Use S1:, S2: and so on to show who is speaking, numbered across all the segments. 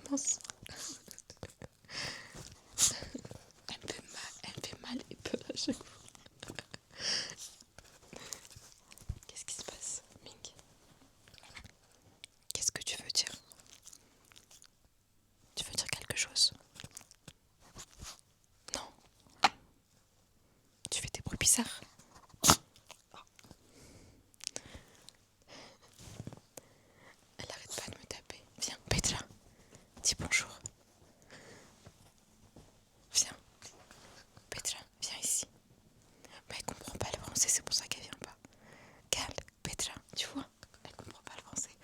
S1: commence. Elle me fait mal et peur à chaque fois. Qu'est-ce qui se passe, Ming? Qu'est-ce que tu veux dire? Tu veux dire quelque chose? Non. Tu fais des bruits bizarres. Elle arrête pas de me taper. Viens, Petra. Dis bonjour. Viens. Petra, viens ici. Mais elle comprend pas le français, c'est pour ça qu'elle vient pas. Calme, Petra, tu vois? Elle comprend pas le français.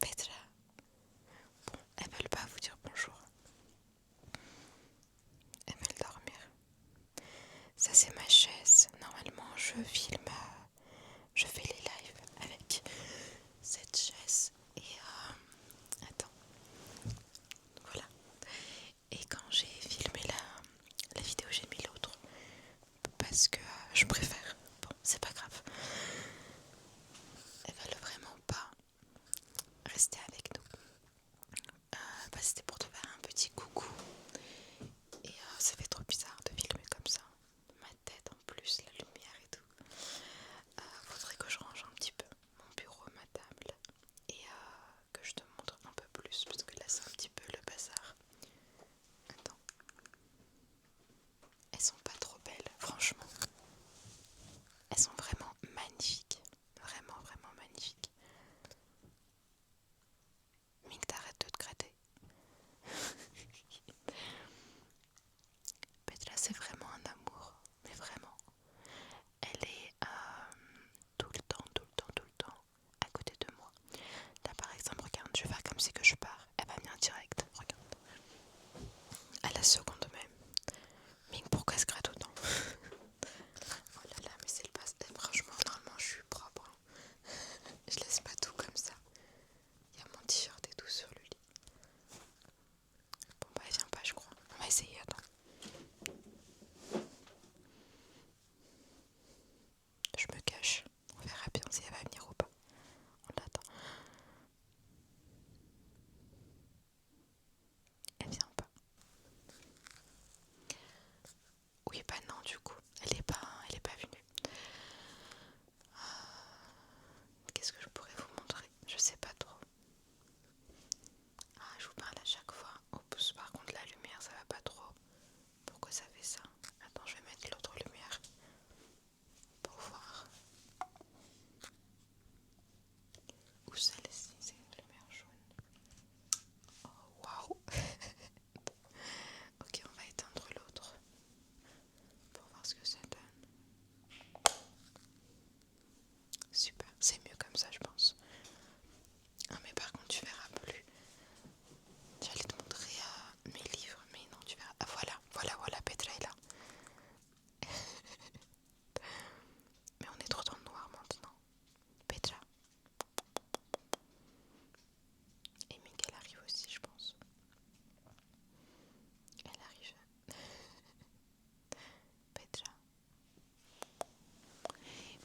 S1: Petra. Bon, elles veulent pas vous dire bonjour. Elles veulent dormir. Ça c'est ma chaise. Normalement je filme, je fais les lives avec cette chaise. Et attends. Voilà. Et quand j'ai filmé la vidéo, j'ai mis l'autre. Parce que je préfère. Bon, c'est pas grave. Elles veulent vraiment pas rester avec nous. C'était pour te faire un petit coucou. Et ça fait trop bizarre de filmer comme ça. Ma tête en plus, la lumière et tout. Faudrait que je range un petit peu mon bureau, ma table. Et que je te montre un peu plus. Parce que là c'est un petit peu le bazar. Attends. Elles sont pas trop belles, franchement. Elles sont vraiment magnifiques. Vraiment, vraiment magnifiques. Ming, t'arrêtes de te gratter. Petra, c'est vraiment un amour. Mais vraiment. Elle est tout le temps, tout le temps, tout le temps à côté de moi. Là par exemple, regarde, je vais faire comme si que je pars. Elle va venir direct, regarde. À la seconde même. Ming, pourquoi elle se gratte autant? Oh là là, mais c'est le passé. Franchement, normalement, je suis propre. Je laisse pas tout comme ça. Il y a mon t-shirt et tout sur le lit. Bon bah elle vient pas, je crois. On va essayer, attends. Je me cache. On verra bien si elle va venir ou pas. On l'attend. Elle vient pas. Oui bah non du coup. Elle est pas venue. Qu'est-ce que je pourrais vous montrer? Je sais pas trop. Ah, je vous parle à chaque fois. Oups, par contre la lumière ça va pas trop. Pourquoi ça fait ça? Attends, je vais mettre l'autre lumière pour voir. Ou celle-ci, c'est une lumière jaune. Oh waouh. Ok, on va éteindre l'autre pour voir ce que ça donne. Super, c'est mieux comme ça je pense. Ah mais par contre tu verras plus. J'allais te montrer mes livres, mais non tu verras. Ah voilà, Petra est là. Mais on est trop dans le noir maintenant. Petra. Et Ming arrive aussi je pense. Elle arrive. Petra.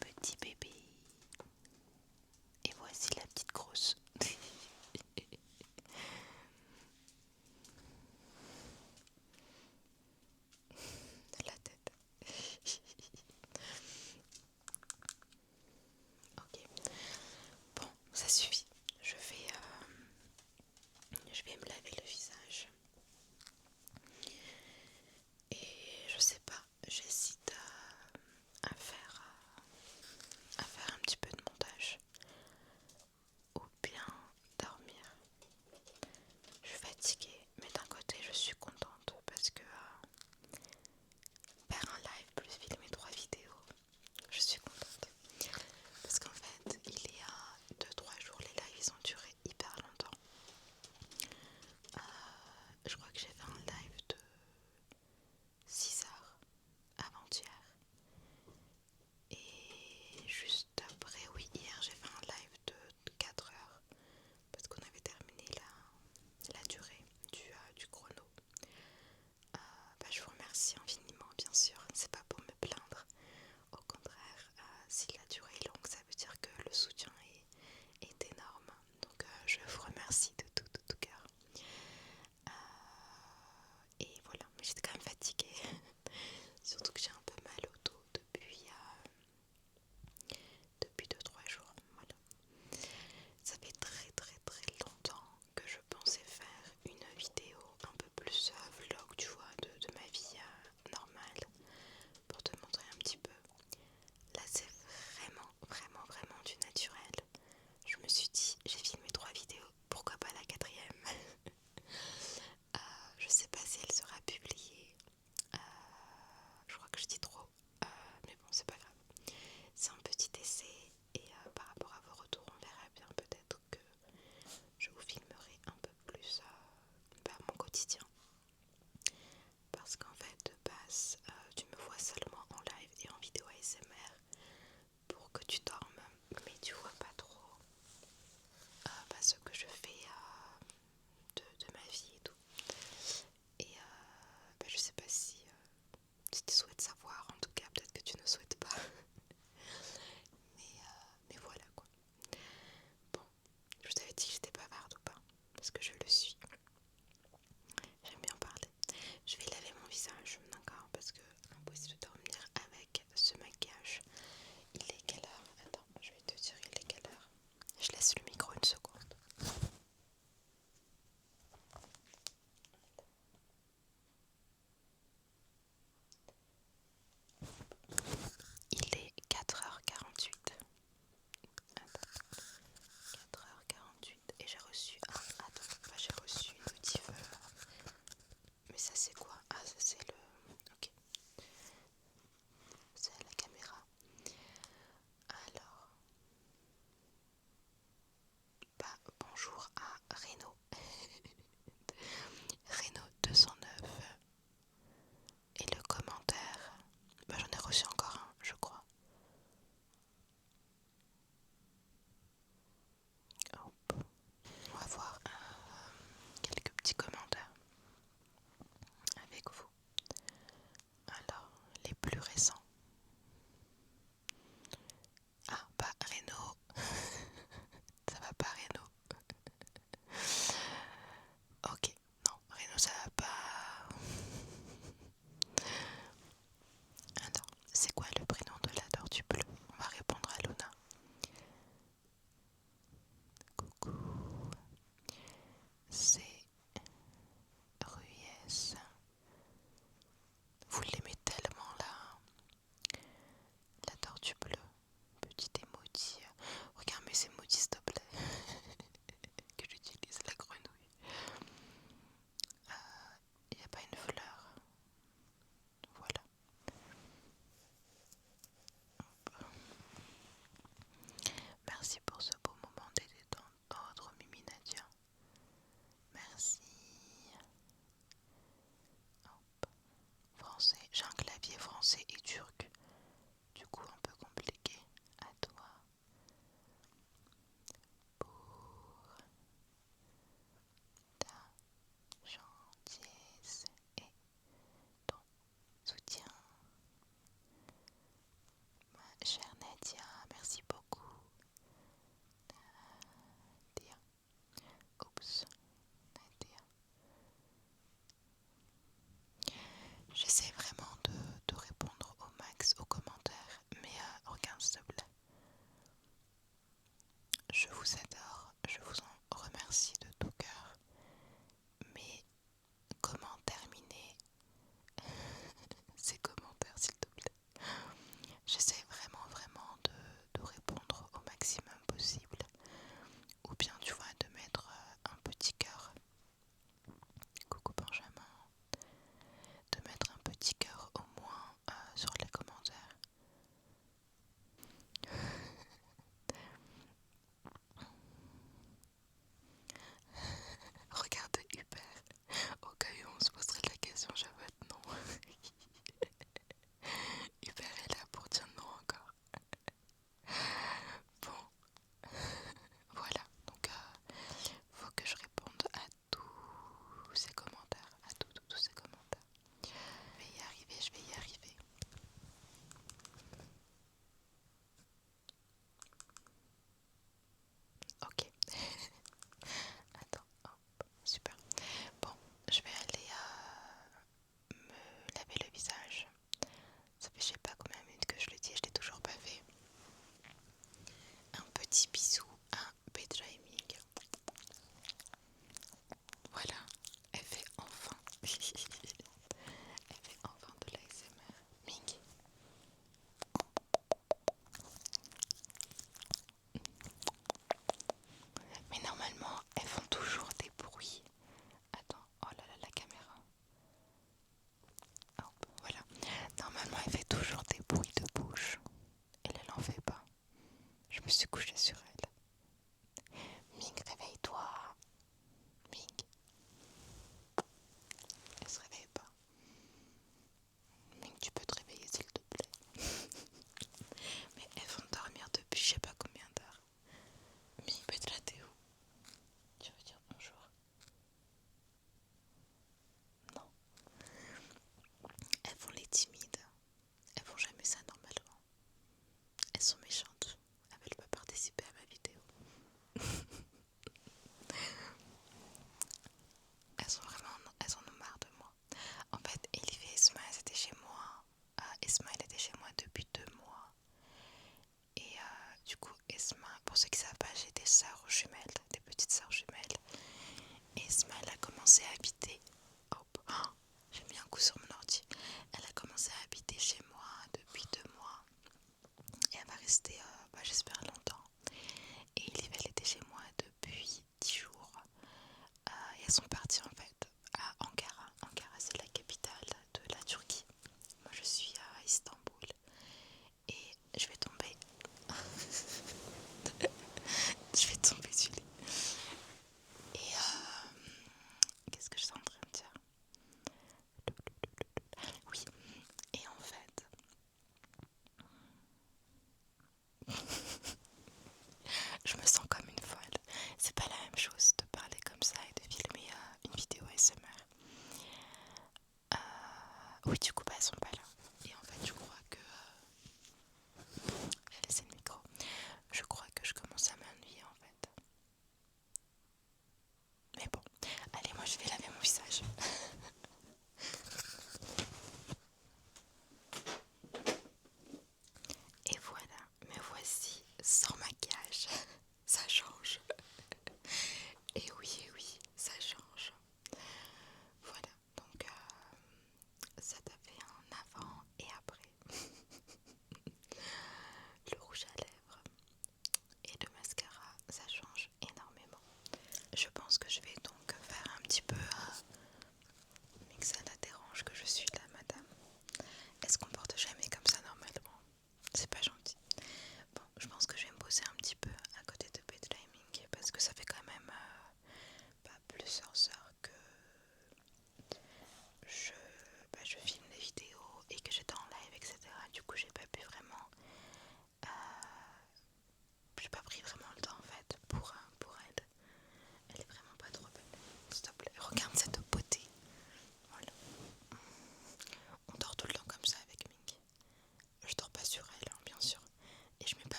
S1: Petit bébé. Et voici la petite grosse. La tête. Ok. Bon, ça suffit. Je vais me laver le visage. Et je sais pas, j'hésite à faire un petit peu de montage ou bien dormir. Je suis fatiguée, mais d'un côté je suis contente parce que faire un live plus filmer 3 vidéos, je suis contente. Parce qu'en fait, il y a 2-3 jours, les lives ils ont duré hyper longtemps. Je crois que j'ai fait un live de 6 heures avant-hier. Et juste après, oui, hier j'ai fait un live de 4 heures parce qu'on avait terminé la durée du chrono. Je vous remercie infiniment, bien sûr, c'est pas pour me plaindre. Au contraire, si la durée est longue, ça veut dire que le soutien est énorme. Donc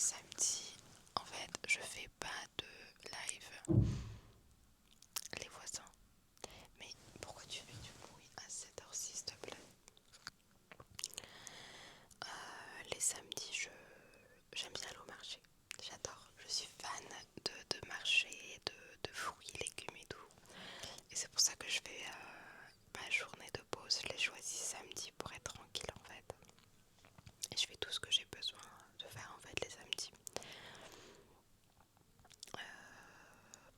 S1: samedi, en fait, je fais pas de live. Les voisins. Mais pourquoi tu fais du bruit à cette heure-ci, s'il te plaît? Les samedis, j'aime bien aller au marché. J'adore. Je suis fan de marché, de fruits, légumes et tout. Et c'est pour ça que je fais ma journée de pause. Je l'ai choisi samedi pour être tranquille en fait. Et je fais tout ce que j'ai besoin de faire en fait les samedis.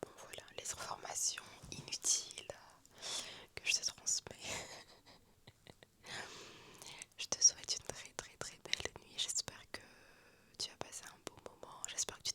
S1: Bon voilà, les informations inutiles que je te transmets. Je te souhaite une très très très belle nuit. J'espère que tu as passé un bon moment. J'espère que tu